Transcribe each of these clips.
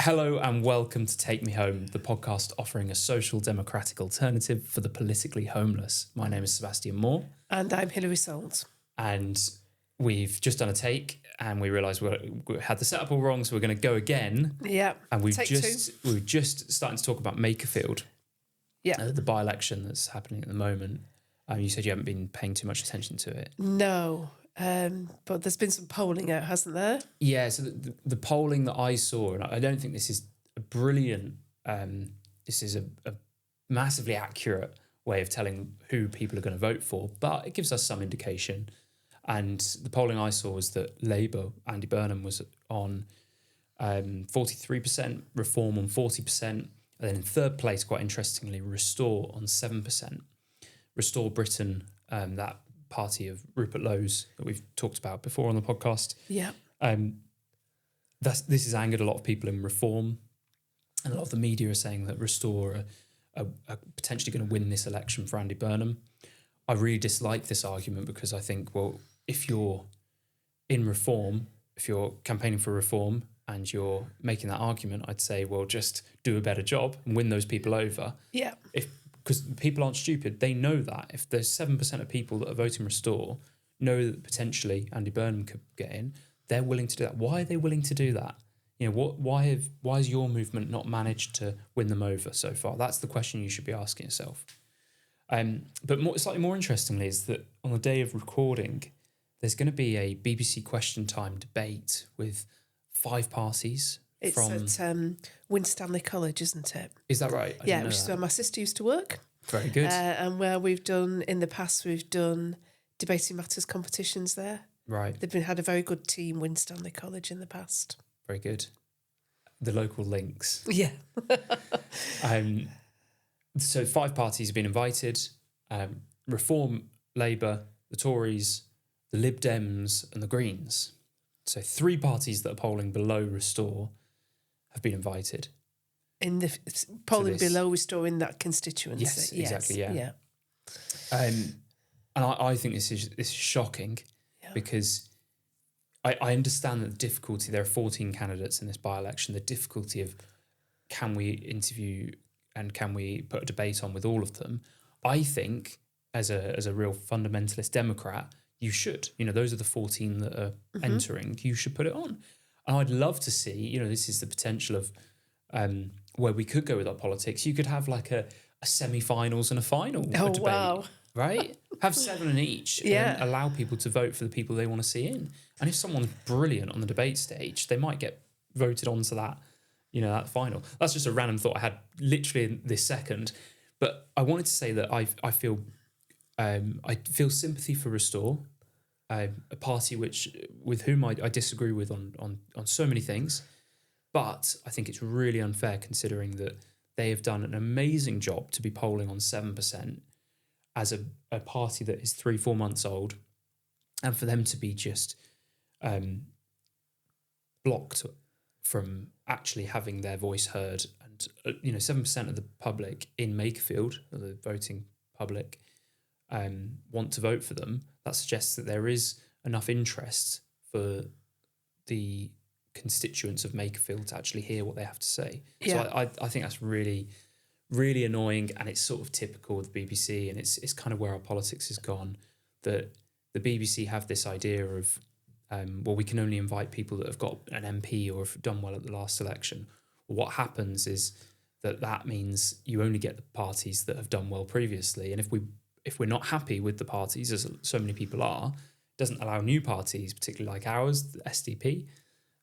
Hello and welcome to Take Me Home, the podcast offering a social democratic alternative for the politically homeless. My name is Sebastian Moore. And I'm Hilary.salt. And we've just done a take and we realised we had the setup all wrong, so we're going to go again. Yeah. And we're just starting to talk about Makerfield. Yeah. The by-election that's happening at the moment. You said you haven't been paying too much attention to it. No. But there's been some polling out, hasn't there? Yeah, so the polling that I saw, and I don't think this is a brilliant, this is a massively accurate way of telling who people are going to vote for, but it gives us some indication. And the polling I saw was that Labour, Andy Burnham, was on 43%, Reform on 40%, and then in third place, quite interestingly, Restore on 7%. Restore Britain, that party of Rupert Lowe's that we've talked about before on the podcast. Yeah. This has angered a lot of people in Reform, and a lot of the media are saying that Restore are potentially going to win this election for Andy Burnham. I really dislike this argument because I think, well, if you're in Reform, if you're campaigning for Reform and you're making that argument, I'd say, well, just do a better job and win those people over. Yeah. Because people aren't stupid. They know that. If there's 7% of people that are voting Restore know that potentially Andy Burnham could get in, they're willing to do that. Why are they willing to do that? You know, why has your movement not managed to win them over so far? That's the question you should be asking yourself. But slightly more interestingly is that on the day of recording, there's going to be a BBC Question Time debate with 5 parties. It's at Winstanley College, isn't it? Is that right? Yeah, which is where my sister used to work. Very good. And where we've done debating matters competitions there. Right. They've had a very good team, Winstanley College, in the past. Very good. The local links. Yeah. So 5 parties have been invited. Reform, Labour, the Tories, the Lib Dems and the Greens. So 3 parties that are polling below Restore have been invited. In the polling below Restore in that constituency. Yes, exactly, yeah. And I think this is shocking because I understand that the difficulty, there are 14 candidates in this by-election, the difficulty of can we interview and can we put a debate on with all of them? I think as a real fundamentalist Democrat, you should. You know, those are the 14 that are entering. You should put it on. And I'd love to see, you know, this is the potential of where we could go with our politics. You could have like a semi-finals and a final debate. Wow. Right? Have 7 in each and allow people to vote for the people they want to see in. And if someone's brilliant on the debate stage, they might get voted onto that, you know, that final. That's just a random thought I had literally in this second. But I wanted to say that I feel sympathy for Restore, a party with whom I disagree with on so many things. But I think it's really unfair considering that they have done an amazing job to be polling on 7%. As a party that is 3-4 months old, and for them to be just blocked from actually having their voice heard, and 7% of the public in Makerfield, the voting public, want to vote for them. That suggests that there is enough interest for the constituents of Makerfield to actually hear what they have to say. Yeah. So I think that's really, really annoying, and it's sort of typical of the BBC, and it's kind of where our politics has gone, that the BBC have this idea of, we can only invite people that have got an MP or have done well at the last election. Well, what happens is that means you only get the parties that have done well previously, and if we're not happy with the parties, as so many people are, it doesn't allow new parties, particularly like ours, the SDP,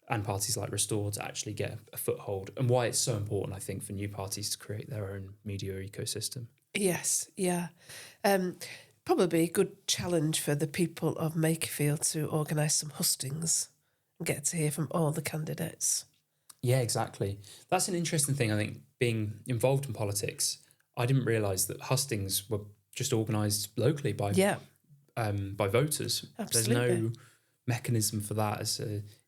and parties like Restore to actually get a foothold, and why it's so important, I think, for new parties to create their own media ecosystem. Yes, yeah. Probably a good challenge for the people of Makerfield to organise some hustings and get to hear from all the candidates. Yeah, exactly. That's an interesting thing, I think, being involved in politics. I didn't realise that hustings were just organised locally by voters. Absolutely. There's no mechanism for that.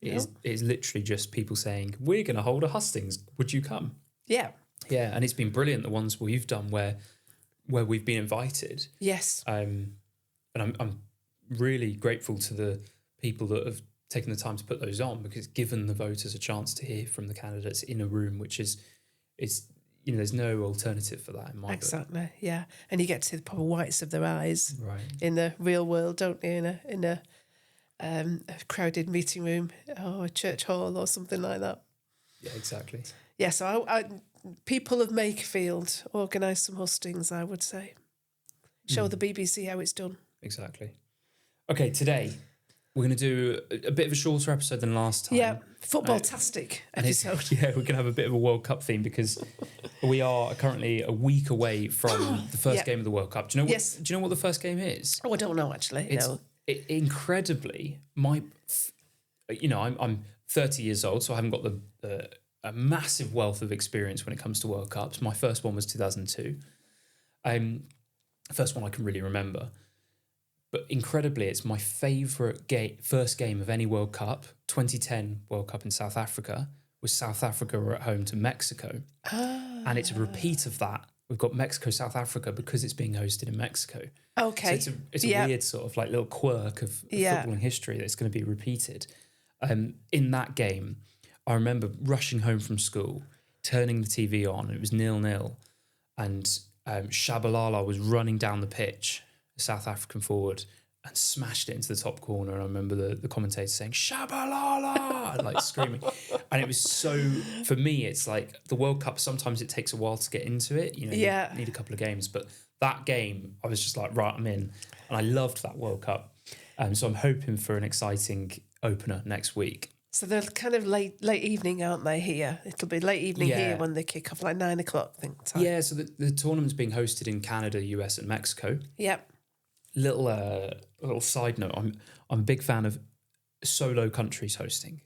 It is literally just people saying, we're going to hold a hustings, would you come? Yeah And it's been brilliant, the ones we've done where we've been invited. Yes. And I'm really grateful to the people that have taken the time to put those on, because it's given the voters a chance to hear from the candidates in a room, which is there's no alternative for that in my book. Exactly, yeah. And you get to see the proper whites of their eyes Right. in the real world, don't you? In a crowded meeting room or a church hall or something like that. Yeah, exactly. Yeah, so I people of Makerfield, organise some hustings, I would say. Show the BBC how it's done. Exactly. Okay, today we're going to do a bit of a shorter episode than last time. Yeah, football-tastic episode. Yeah, we're going to have a bit of a World Cup theme, because we are currently a week away from the first game of the World Cup. Do you know what? Yes. Do you know what the first game is? Oh, I don't know actually. It's No. Incredibly, I'm 30 years old, so I haven't got a massive wealth of experience when it comes to World Cups. My first one was 2002. First one I can really remember. But incredibly, it's my favourite first game of any World Cup. 2010 World Cup in South Africa, was South Africa were at home to Mexico. And it's a repeat of that. We've got Mexico-South Africa because it's being hosted in Mexico. Okay. So it's a weird sort of like little quirk of footballing history that's going to be repeated. In that game, I remember rushing home from school, turning the TV on, and it was 0-0. And Shabalala was running down the pitch, the South African forward, and smashed it into the top corner. And I remember the commentator saying, Shabalala, and like screaming. And it was so, for me, it's like the World Cup, sometimes it takes a while to get into it. You need a couple of games. But that game, I was just like, right, I'm in. And I loved that World Cup. So I'm hoping for an exciting opener next week. So they're kind of late evening, aren't they, here? It'll be late evening here when they kick off, like 9 o'clock, I think. Time. Yeah, so the tournament's being hosted in Canada, US and Mexico. Yep. Little side note, I'm a big fan of solo countries hosting.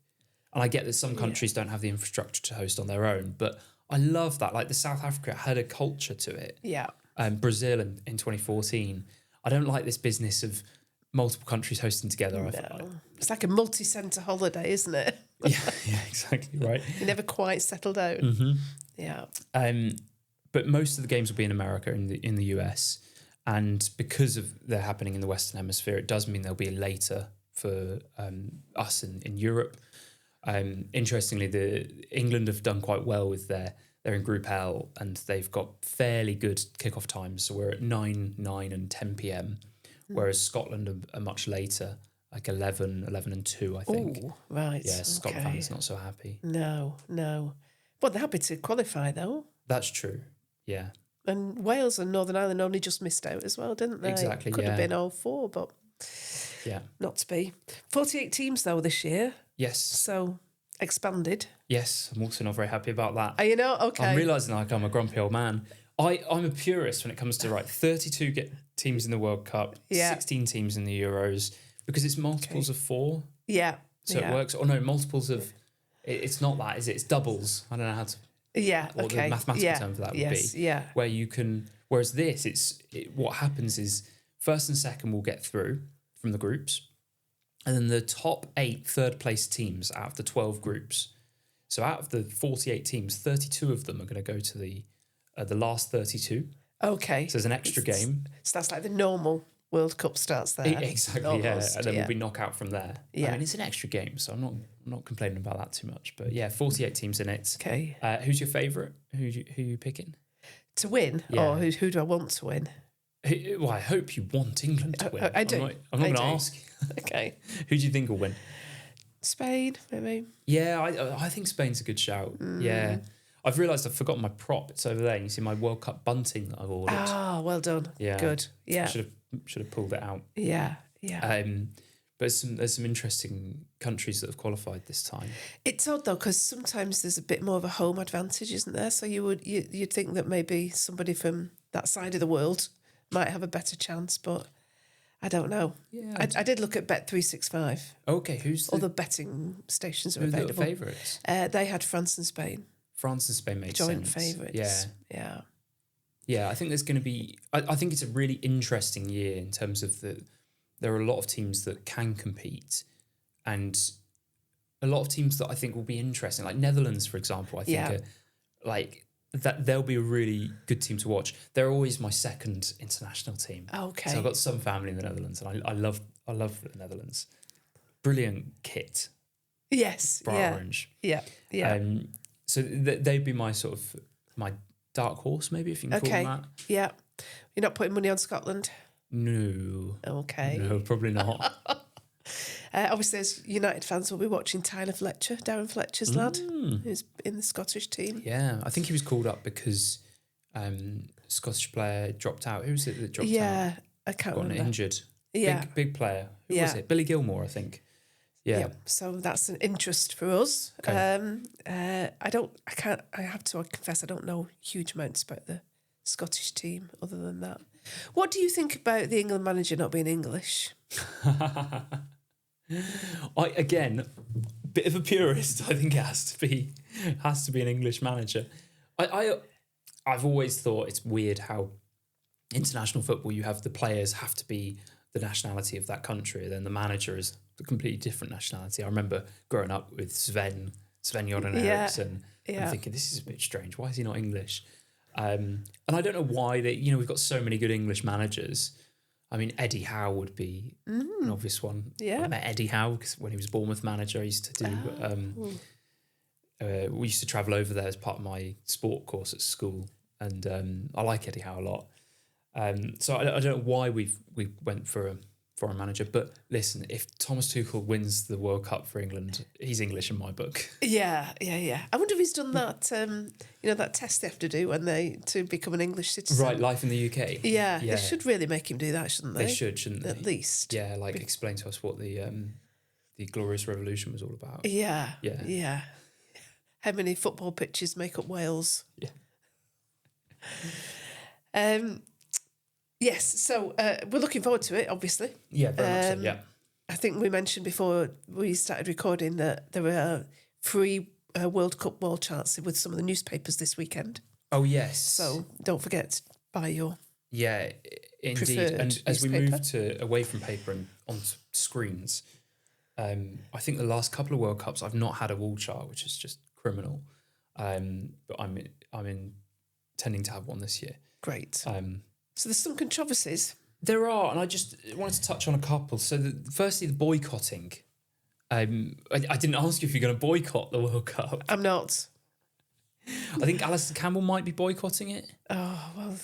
And I get that some countries don't have the infrastructure to host on their own, but I love that. Like the South Africa had a culture to it. Yeah. Brazil in 2014. I don't like this business of multiple countries hosting together. No. It's like a multi-centre holiday, isn't it? yeah, exactly right. You never quite settle down. Mm-hmm. Yeah. But most of the games will be in America, in the US, and because of they're happening in the Western Hemisphere, it does mean they'll be later for us in Europe. Interestingly, England have done quite well with they're in Group L, and they've got fairly good kickoff times. So we're at 9 and 10 p.m. Whereas Scotland are much later, like 11 and 2, I think. Oh, right. Yeah, Scotland fans not so happy. No. But they're happy to qualify, though. That's true, yeah. And Wales and Northern Ireland only just missed out as well, didn't they? Exactly, Could have been all 4, but not to be. 48 teams, though, this year. Yes. So, expanded. Yes, I'm also not very happy about that. Are you not? Okay. I'm realising like I'm a grumpy old man. I'm a purist when it comes to 32 teams in the World Cup, 16 teams in the Euros, because it's multiples of 4. Yeah. So it works. Or no, multiples of. It's not that, is it? It's doubles. I don't know how to. Yeah. What the mathematical term for that would be. Yeah. Where you can. Whereas this, what happens is first and second will get through from the groups, and then the top 8 third place teams out of the 12 groups. So out of the 48 teams, 32 of them are going to go to the last 32. Okay. So there's an extra game. So that's like the normal World Cup starts there. Exactly, almost, and then we'll be knockout from there. Yeah. I mean, it's an extra game, so I'm not complaining about that too much. But yeah, 48 teams in it. Okay. Who's your favourite? Who you picking? To win? Yeah. Or who do I want to win? Well, I hope you want England to win. I do. I'm not going to ask you. Okay. Who do you think will win? Spain, maybe. Yeah, I think Spain's a good shout. Yeah. I've realised I've forgotten my prop. It's over there. You see my World Cup bunting that I've ordered. Ah, well done. Yeah. Good. Yeah. I should have pulled it out. Yeah. But there's some interesting countries that have qualified this time. It's odd though, because sometimes there's a bit more of a home advantage, isn't there? So you'd think that maybe somebody from that side of the world might have a better chance, but I don't know. Yeah, I did look at Bet365. Okay, who's the Other betting stations are who are the available. favourites? They had France and Spain. France and Spain make Joint sense. favourites. Yeah. Yeah, I think there's going to be... I think it's a really interesting year in terms of there are a lot of teams that can compete and a lot of teams that I think will be interesting. Like Netherlands, for example, I think are, like that they'll be a really good team to watch. They're always my second international team. Okay. So I've got some family in the Netherlands and I love the Netherlands. brilliant kit, Yes. bright orange. Yeah. Yeah. So they'd be my sort of my dark horse, maybe, if you can call them that. Yeah. You're not putting money on Scotland? No. Okay. No, probably not. Obviously, as United fans, will be watching Darren Fletcher's lad, who's in the Scottish team. Yeah, I think he was called up because Scottish player dropped out. Who was it that dropped out? Yeah, I can't remember. Got injured. Yeah. Big player. Who was it? Billy Gilmore, I think. Yeah. So that's an interest for us. Okay. I have to confess, I don't know huge amounts about the Scottish team other than that. What do you think about the England manager not being English? Again, bit of a purist. I think it has to be an English manager. I've always thought it's weird how international football, you have the players have to be the nationality of that country, then the manager is a completely different nationality. I remember growing up with Sven Göran Eriksson and thinking, this is a bit strange. Why is he not English? And I don't know why we've got so many good English managers. I mean, Eddie Howe would be an obvious one. Yeah. I met Eddie Howe because when he was Bournemouth manager, I used to do. We used to travel over there as part of my sport course at school, and I like Eddie Howe a lot. So I don't know why we went for a foreign manager, but listen, if Thomas Tuchel wins the World Cup for England, he's English in my book. Yeah. I wonder if he's done that. That test they have to do to become an English citizen. Right, life in the UK. Yeah, they should really make him do that, shouldn't they? They should, shouldn't they? At least. Yeah, explain to us what the Glorious Revolution was all about. Yeah. How many football pitches make up Wales? Yeah. Yes, so we're looking forward to it, obviously. Yeah, very much so, yeah. I think we mentioned before we started recording that there were free World Cup wall charts with some of the newspapers this weekend. Oh, yes. So don't forget to buy your indeed. And as we move away from paper and onto screens, I think the last couple of World Cups I've not had a wall chart, which is just criminal. But I'm intending to have one this year. Great. So there's some controversies. There are, and I just wanted to touch on a couple. So firstly, the boycotting. I didn't ask you if you're going to boycott the World Cup. I'm not. I think Alistair Campbell might be boycotting it. Oh, well,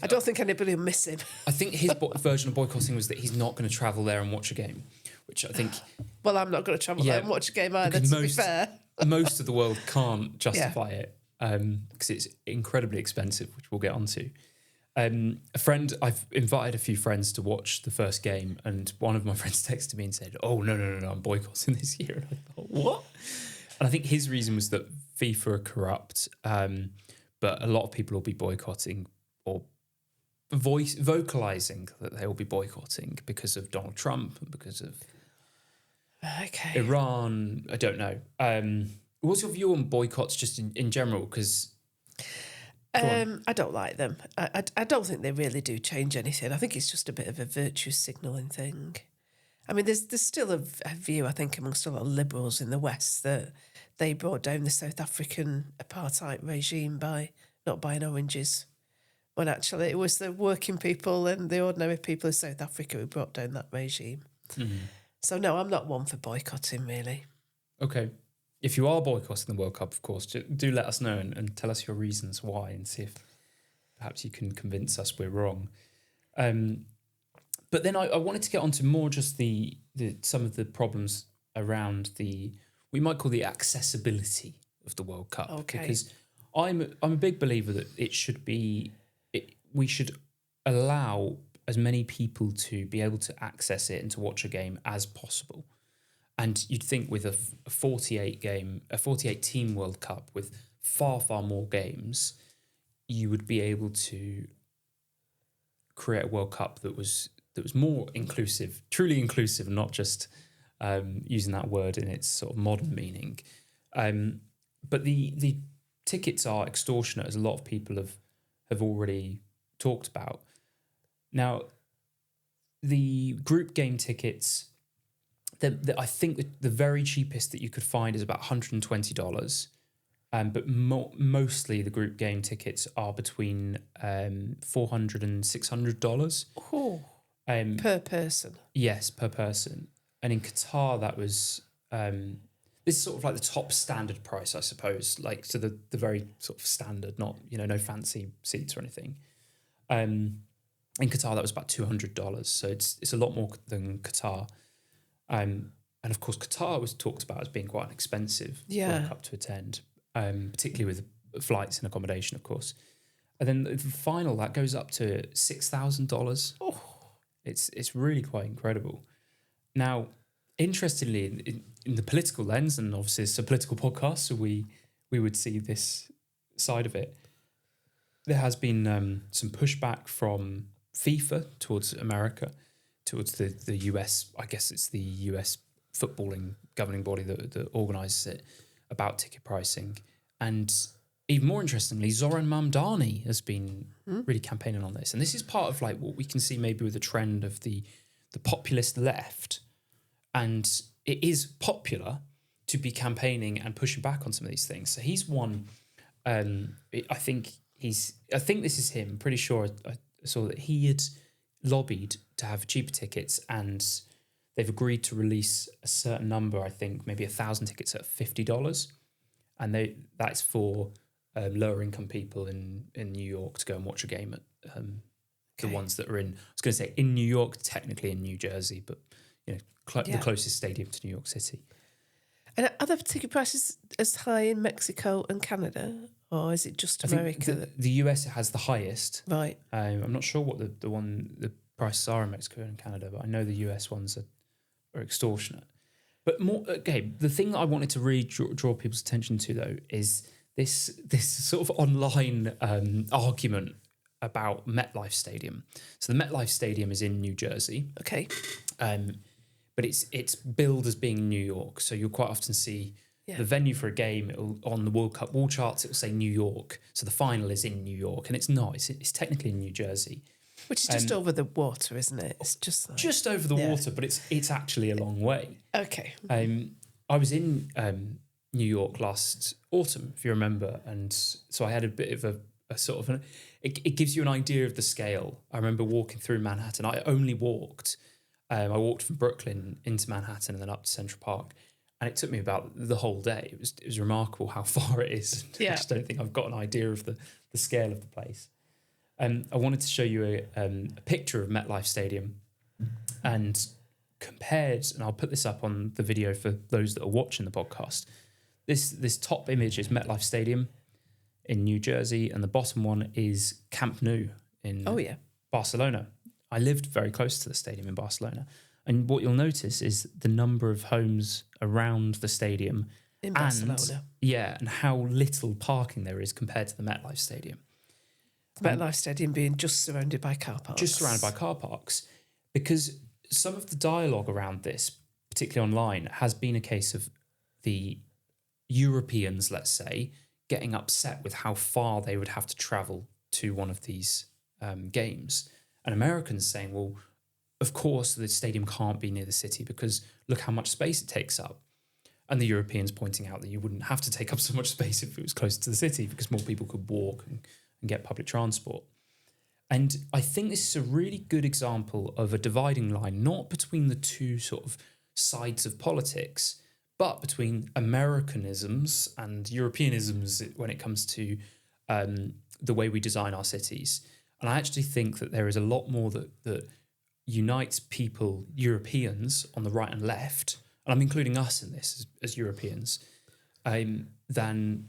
I don't think anybody will miss him. I think his version of boycotting was that he's not going to travel there and watch a game, which I think... Well, I'm not going to travel there and watch a game either, to be fair. Most of the world can't justify it because it's incredibly expensive, which we'll get onto. I've invited a few friends to watch the first game, and one of my friends texted me and said, "Oh, no, I'm boycotting this year." And I thought, what? And I think his reason was that FIFA are corrupt, but a lot of people will be boycotting or vocalising that they will be boycotting because of Donald Trump and because of Iran. I don't know. What's your view on boycotts just in general? Because... I don't like them. I don't think they really do change anything. I think it's just a bit of a virtue signalling thing. I mean, there's still a view, I think, amongst a lot of liberals in the West that they brought down the South African apartheid regime by not buying oranges, when actually it was the working people and the ordinary people of South Africa who brought down that regime. Mm-hmm. So no, I'm not one for boycotting, really. Okay. If you are boycotting the World Cup, of course, do let us know and tell us your reasons why and see if perhaps you can convince us we're wrong. But then I wanted to get onto more just the some of the problems around we might call the accessibility of the World Cup. Okay. Because I'm a big believer that we should allow as many people to be able to access it and to watch a game as possible. And you'd think with a 48 team World Cup with far, far more games, you would be able to create a World Cup that was more inclusive, truly inclusive, not just using that word in its sort of modern meaning. But the tickets are extortionate, as a lot of people have already talked about. Now, the group game tickets... I think the very cheapest that you could find is about $120, but mostly the group game tickets are between $400 and $600. Per person? Yes, per person. And in Qatar, that was this is sort of like the top standard price, I suppose, like so the very sort of standard, not no fancy seats or anything. In Qatar, that was about $200, so it's a lot more than Qatar. And of course, Qatar was talked about as being quite an expensive World Cup to attend, particularly with flights and accommodation, of course. And then the final, that goes up to $6,000. Oh. It's really quite incredible. Now, interestingly, in the political lens, and obviously it's a political podcast, so we would see this side of it. There has been some pushback from FIFA towards America, towards the US. I guess it's the US footballing governing body that organises it, about ticket pricing. And even more interestingly, Zoran Mamdani has been really campaigning on this. And this is part of like what we can see maybe with the trend of the populist left. And it is popular to be campaigning and pushing back on some of these things. So he's one. I think this is him. I'm pretty sure I saw that he had lobbied to have cheaper tickets, and they've agreed to release a certain number. I think maybe 1,000 tickets at $50, and that's for lower income people in New York to go and watch a game at the ones that are in. I was going to say in New York, technically in New Jersey, but the closest stadium to New York City. And are the ticket prices as high in Mexico and Canada, or is it just America? The US has the highest. Right. I'm not sure what the prices are in Mexico and Canada, but I know the US ones are extortionate. But the thing that I wanted to really draw people's attention to, though, is this sort of online argument about MetLife Stadium. So the MetLife Stadium is in New Jersey. Okay. But it's billed as being New York. So you'll quite often see the venue for a game on the World Cup wall charts. It will say New York. So the final is in New York, and it's not. It's technically in New Jersey, which is just over the water, isn't it? It's just like, just over the water, but it's actually a long way. Okay. I was in New York last autumn, if you remember, and so I had a bit of a sort of it gives you an idea of the scale. I remember walking through Manhattan. I only walked. I walked from Brooklyn into Manhattan and then up to Central Park, and it took me about the whole day. It was remarkable how far it is. I just don't think I've got an idea of the scale of the place. I wanted to show you a picture of MetLife Stadium and compared, and I'll put this up on the video for those that are watching the podcast. This top image is MetLife Stadium in New Jersey, and the bottom one is Camp Nou in Barcelona. I lived very close to the stadium in Barcelona. And what you'll notice is the number of homes around the stadium. In Barcelona. And how little parking there is compared to the MetLife Stadium. MetLife Stadium being just surrounded by car parks. Just surrounded by car parks. Because some of the dialogue around this, particularly online, has been a case of the Europeans, let's say, getting upset with how far they would have to travel to one of these games. And Americans saying, well, of course the stadium can't be near the city because look how much space it takes up. And the Europeans pointing out that you wouldn't have to take up so much space if it was closer to the city because more people could walk and get public transport. And I think this is a really good example of a dividing line, not between the two sort of sides of politics, but between Americanisms and Europeanisms when it comes to the way we design our cities. And I actually think that there is a lot more that unites people, Europeans, on the right and left, and I'm including us in this as Europeans, than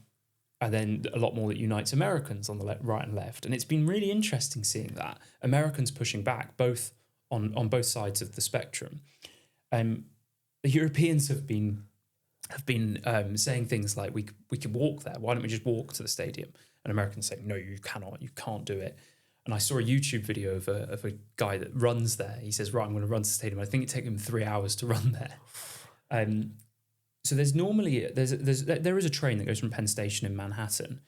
and then a lot more that unites Americans on the right and left. And it's been really interesting seeing that. Americans pushing back both on both sides of the spectrum. The Europeans have been saying things like, we could walk there. Why don't we just walk to the stadium? And Americans saying, no, you cannot. You can't do it. And I saw a YouTube video of a guy that runs there. He says, right, I'm going to run to the stadium. I think it takes him 3 hours to run there. So there is a train that goes from Penn Station in Manhattan.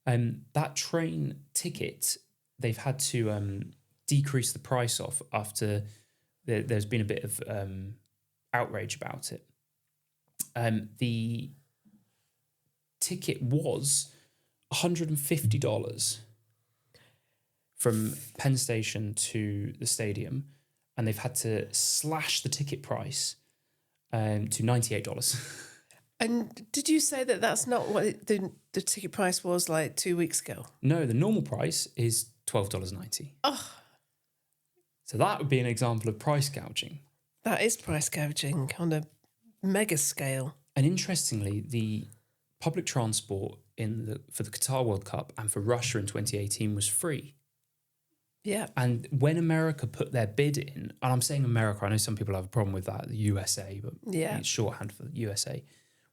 That train ticket, they've had to decrease the price off after there's been a bit of outrage about it. The ticket was $150 from Penn Station to the stadium, and they've had to slash the ticket price to $98. And did you say that that's not what the ticket price was like 2 weeks ago? No, the normal price is $12.90. Oh, So that would be an example of price gouging. that is price gouging on a mega scale. And interestingly, the public transport for the Qatar World Cup and for Russia in 2018 was free. Yeah. And when America put their bid in, and I'm saying America, I know some people have a problem with that, the USA, but Yeah. it's shorthand for the USA.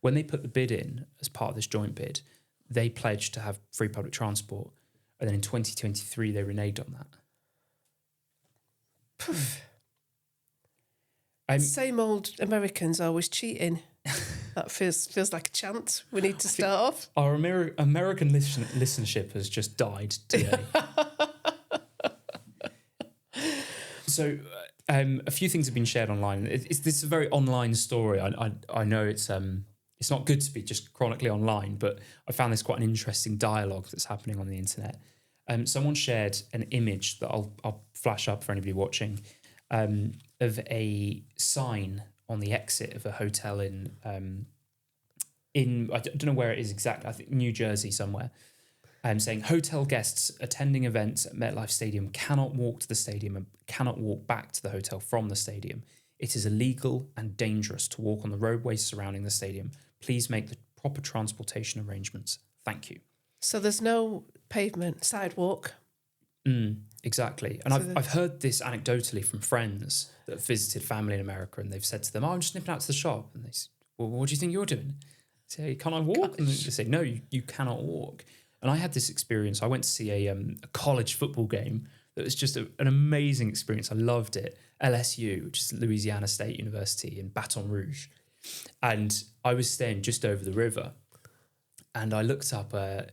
When they put the bid in as part of this joint bid, they pledged to have free public transport. And then in 2023, they reneged on that. Poof. Same old Americans always cheating. That feels like a chant. We need to start off. Our American listenership has just died today. So a few things have been shared online. This is a very online story. I know it's not good to be just chronically online, but I found this quite an interesting dialogue that's happening on the internet. Someone shared an image that I'll flash up for anybody watching of a sign on the exit of a hotel in I don't know where it is exactly. I think New Jersey somewhere. Saying hotel guests attending events at MetLife Stadium cannot walk to the stadium and cannot walk back to the hotel from the stadium. It is illegal and dangerous to walk on the roadways surrounding the stadium. Please make the proper transportation arrangements. Thank you. So there's no pavement, sidewalk. Exactly. And I've heard this anecdotally from friends that have visited family in America, and they've said to them, I'm just nipping out to the shop. And they say, well, what do you think you're doing? I say, can I walk? And they say, no, you cannot walk. And I had this experience. I went to see a college football game that was just an amazing experience. I loved it. LSU, which is Louisiana State University in Baton Rouge. And I was staying just over the river. And I looked up, I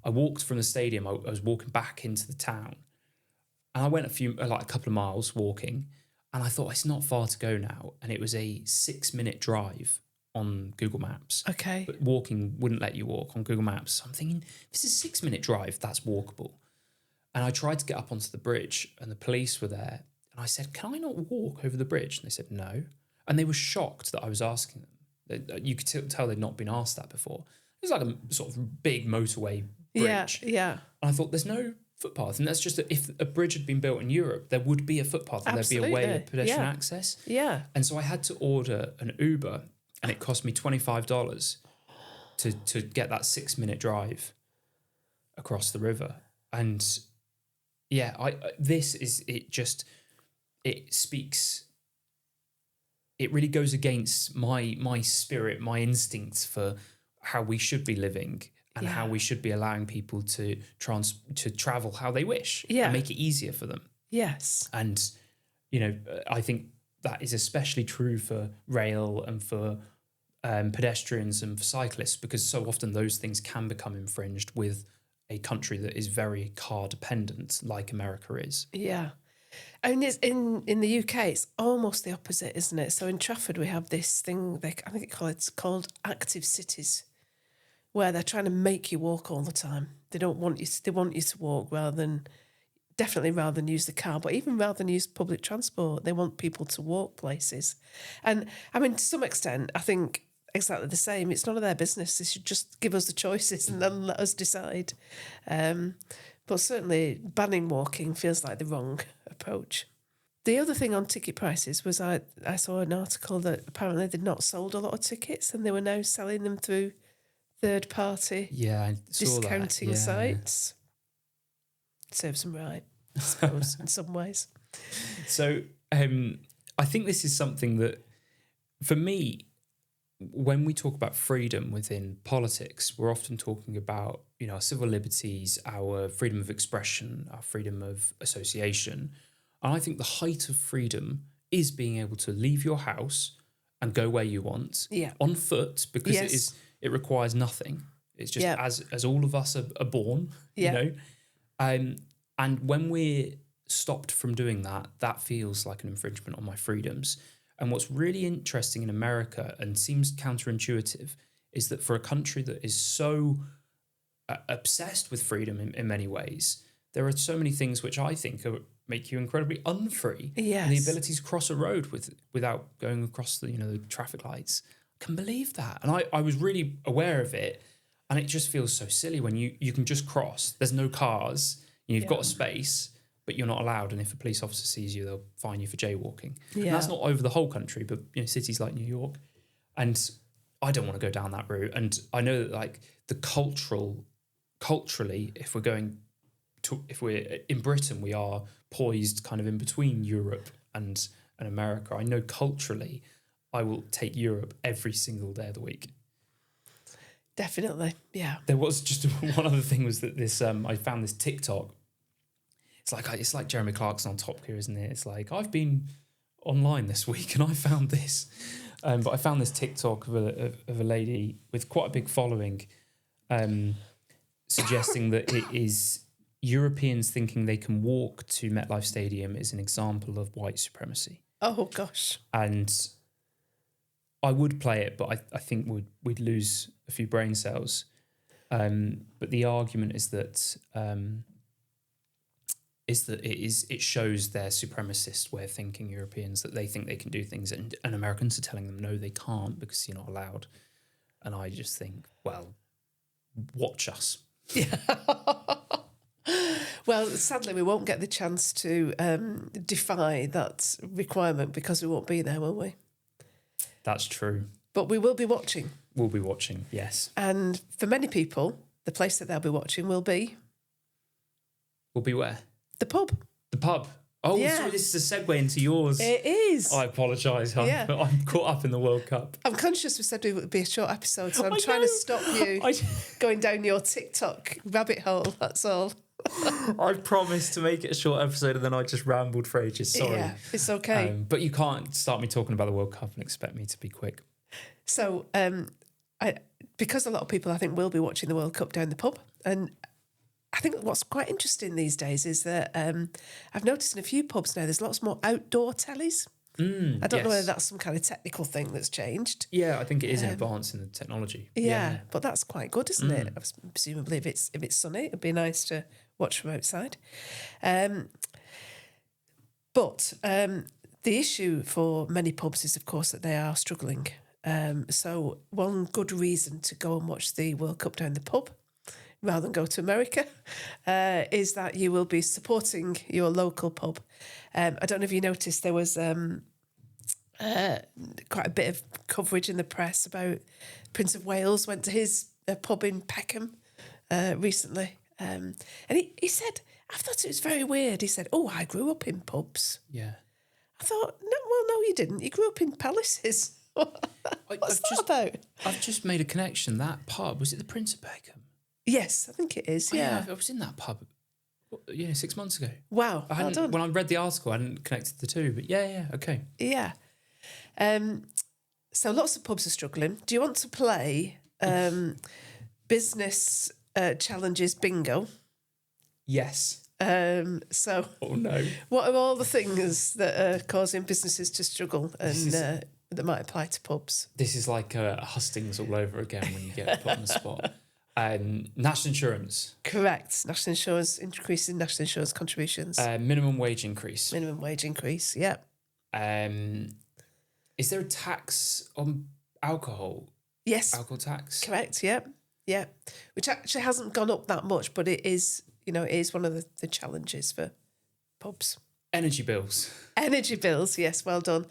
walked from the stadium. I was walking back into the town. And I went a couple of miles walking. And I thought, it's not far to go now. And it was a 6-minute drive on Google Maps. Okay. But walking wouldn't let you walk on Google Maps. So I'm thinking, this is a 6-minute drive, that's walkable. And I tried to get up onto the bridge and the police were there. And I said, can I not walk over the bridge? And they said, no. And they were shocked that I was asking them. You could tell they'd not been asked that before. It was like a sort of big motorway bridge. Yeah. And I thought, there's no footpath. And that's just that if a bridge had been built in Europe, there would be a footpath and Absolutely. there'd be a way of pedestrian access. Yeah. And so I had to order an Uber. And it cost me $25 to get that 6-minute drive across the river. And yeah, it speaks. It really goes against my spirit, my instincts for how we should be living and how we should be allowing people to travel how they wish and make it easier for them. Yes. And, I think that is especially true for rail and for pedestrians and for cyclists, because so often those things can become infringed with a country that is very car dependent, like America is. Yeah. And it's in the UK, it's almost the opposite, isn't it? So in Trafford, we have this thing, I think it's called active cities, where they're trying to make you walk all the time. They want you to walk rather than use the car, but even rather than use public transport, they want people to walk places. And I mean, to some extent, I think exactly the same. It's none of their business. They should just give us the choices and then let us decide. But certainly banning walking feels like the wrong approach. The other thing on ticket prices was I saw an article that apparently they'd not sold a lot of tickets and they were now selling them through third-party discounting sites. Serves them right, I suppose, in some ways. So I think this is something that, for me, when we talk about freedom within politics, we're often talking about, our civil liberties, our freedom of expression, our freedom of association. And I think the height of freedom is being able to leave your house and go where you want on foot, because it requires nothing. It's just as all of us are born, and when we're stopped from doing that, that feels like an infringement on my freedoms. And what's really interesting in America and seems counterintuitive is that for a country that is so obsessed with freedom in many ways, there are so many things which I think make you incredibly unfree. Yes. And the ability to cross a road without going across the traffic lights. I can believe that. And I was really aware of it. And it just feels so silly when you can just cross. There's no cars. You've got a space, but you're not allowed. And if a police officer sees you, they'll fine you for jaywalking. Yeah. And that's not over the whole country, but cities like New York. And I don't want to go down that route. And I know that like the culturally, if we're in Britain, we are poised kind of in between Europe and America. I know culturally, I will take Europe every single day of the week. Definitely, yeah. There was just one other thing was that this I found this TikTok. It's like Jeremy Clarkson on Top Gear, isn't it? It's like I've been online this week and I found this, but I found this TikTok of a lady with quite a big following, suggesting that it is Europeans thinking they can walk to MetLife Stadium is an example of white supremacy. Oh gosh. And I would play it, but I think we'd lose a few brain cells. But the argument is that it shows their supremacist way of thinking, Europeans, that they think they can do things, and Americans are telling them no, they can't because you're not allowed. And I just think, well, watch us. Yeah. Well, sadly, we won't get the chance to defy that requirement because we won't be there, will we? That's true. But we will be watching. We'll be watching, yes. And for many people, the place that they'll be watching will be... Will be where? The pub. The pub. Oh, Yeah. sorry, this is a segue into yours. It is. I apologise. Yeah. I'm caught up in the World Cup. I'm conscious we said it would be a short episode, so I'm I trying know. to stop you going down your TikTok rabbit hole, that's all. I promised to make it a short episode and then I just rambled for ages. Sorry. Yeah, it's okay. But you can't start me talking about the World Cup and expect me to be quick. So, because a lot of people, I think, will be watching the World Cup down the pub, and I think what's quite interesting these days is that I've noticed in a few pubs now there's lots more outdoor tellies. I don't know whether that's some kind of technical thing that's changed. Yeah, I think it is an advance in the technology. Yeah, but that's quite good, isn't it? Presumably, if it's sunny, it'd be nice to watch from outside. But the issue for many pubs is, of course, that they are struggling. So one good reason to go and watch the World Cup down the pub rather than go to America is that you will be supporting your local pub. I don't know if you noticed there was quite a bit of coverage in the press about Prince of Wales went to his pub in Peckham recently. And he said, I thought it was very weird. He said, oh, I grew up in pubs. Yeah. I thought, no, you didn't. You grew up in palaces. What's that about? I've just made a connection. That pub, was it the Prince of Peckham? Yes, I think it is, yeah. I was in that pub 6 months ago. Wow, well done. When I read the article, I hadn't connected the two, but yeah, okay. Yeah. So lots of pubs are struggling. Do you want to play business challenges bingo? Yes. So, oh no, what are all the things that are causing businesses to struggle and that might apply to pubs? This is like hustings all over again when you get put on the spot. National insurance. Correct. National insurance, increase in national insurance contributions. Minimum wage increase. Minimum wage increase, yeah. Is there a tax on alcohol? Yes. Alcohol tax? Correct, yeah. Yeah. Which actually hasn't gone up that much, but it is, it is one of the challenges for pubs. Energy bills. Energy bills, yes, well done.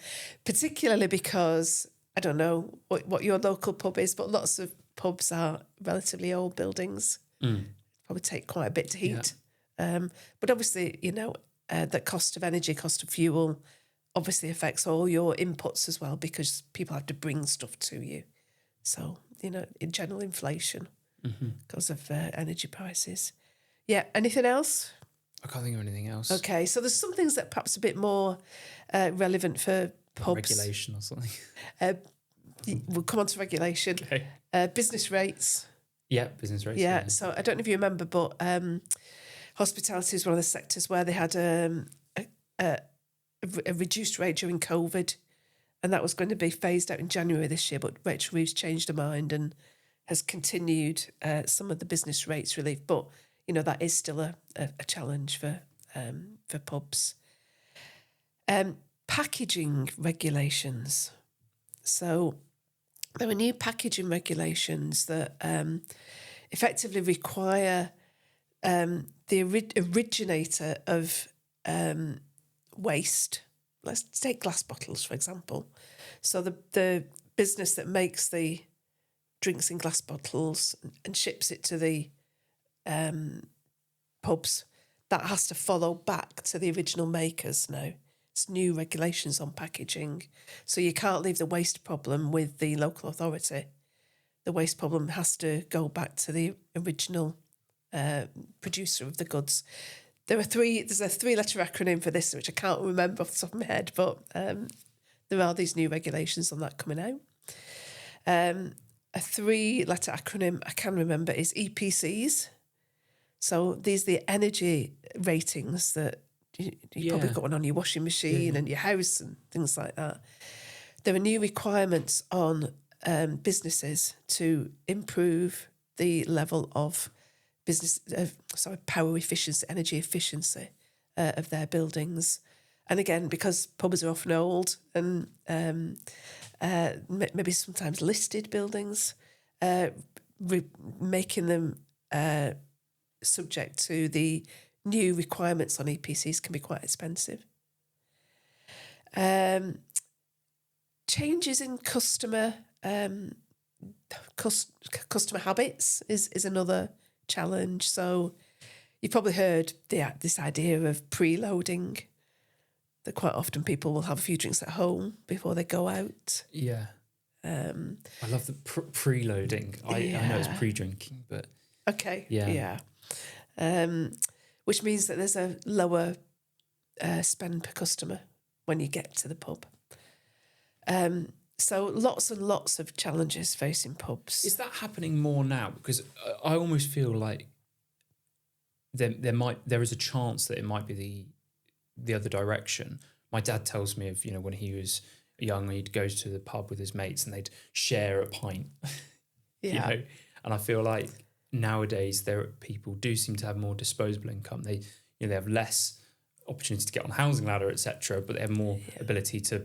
Particularly because, I don't know what your local pub is, but lots of pubs are relatively old buildings. Probably take quite a bit to heat. Yeah. But obviously, the cost of energy, cost of fuel obviously affects all your inputs as well because people have to bring stuff to you. So, in general inflation because of energy prices. Yeah, anything else? I can't think of anything else. Okay, so there's some things that perhaps a bit more relevant for pubs. Regulation or something. We'll come on to regulation. Okay. Business rates. Yeah, business rates. Yeah, so I don't know if you remember, but hospitality is one of the sectors where they had a reduced rate during COVID, and that was going to be phased out in January this year, but Rachel Reeves changed her mind and has continued some of the business rates relief. But, that is still a challenge for for pubs. Packaging regulations. So there are new packaging regulations that effectively require the originator of waste. Let's take glass bottles, for example. So the business that makes the drinks in glass bottles and ships it to the pubs, that has to follow back to the original makers now. It's new regulations on packaging. So you can't leave the waste problem with the local authority. The waste problem has to go back to the original producer of the goods. There's a 3-letter acronym for this, which I can't remember off the top of my head, but there are these new regulations on that coming out. A 3-letter acronym I can remember is EPCs. So these are the energy ratings that you probably got one on your washing machine and your house and things like that. There are new requirements on businesses to improve the level of power efficiency, energy efficiency of their buildings. And again, because pubs are often old and maybe sometimes listed buildings, making them subject to the new requirements on EPCs can be quite expensive. Changes in customer habits is another challenge. So you've probably heard this idea of preloading, that quite often people will have a few drinks at home before they go out. Yeah. I love the preloading. I know it's pre-drinking, but... Okay, yeah. Which means that there's a lower spend per customer when you get to the pub. So lots and lots of challenges facing pubs. Is that happening more now? Because I almost feel like there is a chance that it might be the other direction. My dad tells me of, when he was young, he'd go to the pub with his mates and they'd share a pint. Yeah. And I feel like nowadays people do seem to have more disposable income. They have less opportunity to get on the housing ladder, etc., but they have more ability to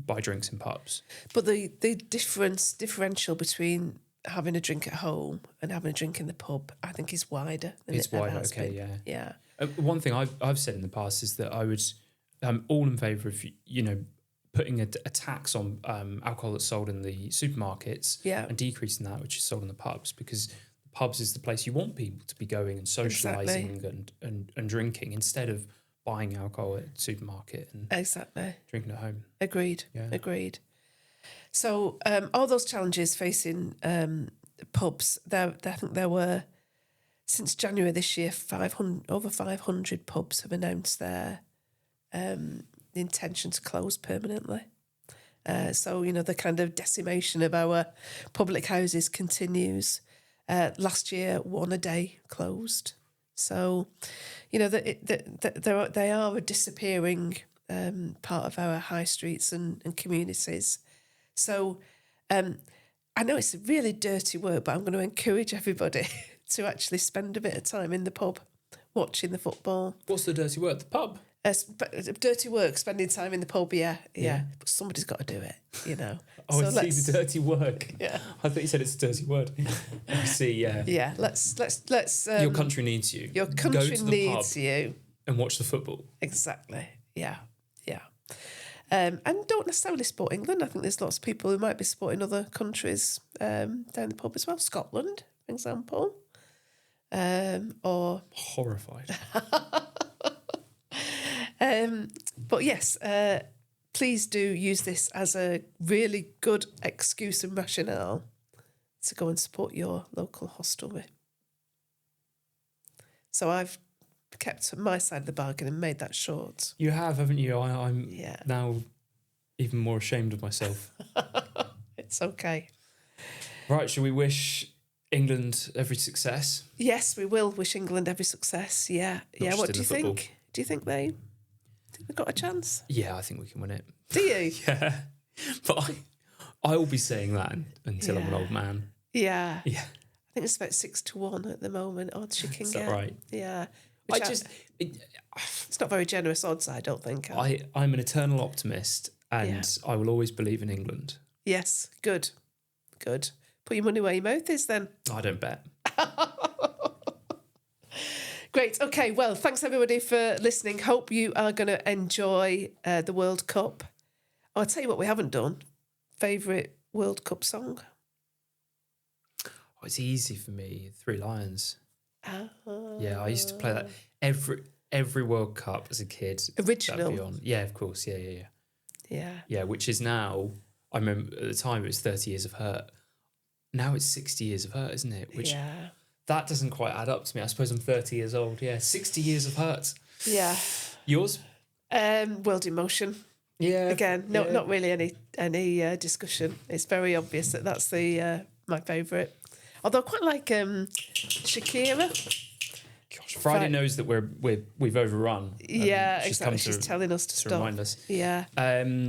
buy drinks in pubs. But the differential between having a drink at home and having a drink in the pub, I think, is wider than it ever has been. Yeah. One thing I've said in the past is that I'm all in favour of putting a tax on alcohol that's sold in the supermarkets and decreasing that which is sold in the pubs, because the pubs is the place you want people to be going and socialising and drinking, instead of buying alcohol at the supermarket and drinking at home. Agreed. So all those challenges facing pubs, I think there were, since January this year, over 500 pubs have announced their intention to close permanently. So, the kind of decimation of our public houses continues. Last year, one a day closed. So, they are a disappearing part of our high streets and communities. So I know it's a really dirty work, but I'm going to encourage everybody to actually spend a bit of time in the pub watching the football. What's the dirty work? The pub? Dirty work, spending time in the pub, yeah. But somebody's got to do it, Oh, so it's dirty work. Yeah. I thought you said it's a dirty word. I see, yeah. Yeah, let's your country needs you. Your country needs you. And watch the football. Exactly, yeah. And don't necessarily support England. I think there's lots of people who might be supporting other countries down the pub as well. Scotland, for example. Or horrified. But yes, please do use this as a really good excuse and rationale to go and support your local hostelry. So I've kept my side of the bargain and made that short. You have, haven't you? I'm now even more ashamed of myself. It's okay. Right, shall we wish England every success? Yes, we will wish England every success. Yeah. What do you think? Do you think they've got a chance? Yeah, I think we can win it. Do you? Yeah. But I will be saying that until I'm an old man. Yeah. Yeah. I think it's about 6-1 at the moment. Odds you can get. Is that right? Yeah. It's not very generous odds, I don't think. I'm an eternal optimist, and I will always believe in England. Yes, good. Put your money where your mouth is then. I don't bet. Great. Okay, well, thanks everybody for listening. Hope you are going to enjoy the World Cup. Oh, I'll tell you what we haven't done. Favourite World Cup song? Oh, it's easy for me. Three Lions. Yeah, I used to play that every World Cup as a kid. Original. Yeah, of course. Yeah, which is now, I remember at the time it was 30 Years of Hurt. Now it's 60 Years of Hurt, isn't it? Which that doesn't quite add up to me. I suppose I'm 30 years old. Yeah, 60 Years of Hurt. Yeah. Yours? World in Motion. Yeah. Again, not really any discussion. It's very obvious that that's my favourite. Although I quite like Shakira. Gosh, Friday knows that we've overrun. Yeah, exactly. She's telling us to stop. Remind us. Yeah.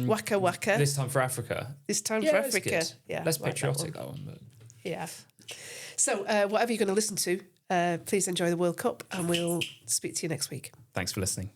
Waka Waka. This time for Africa. For Africa. Yeah. Less patriotic that one, but yeah. So whatever you're going to listen to, please enjoy the World Cup, and we'll speak to you next week. Thanks for listening.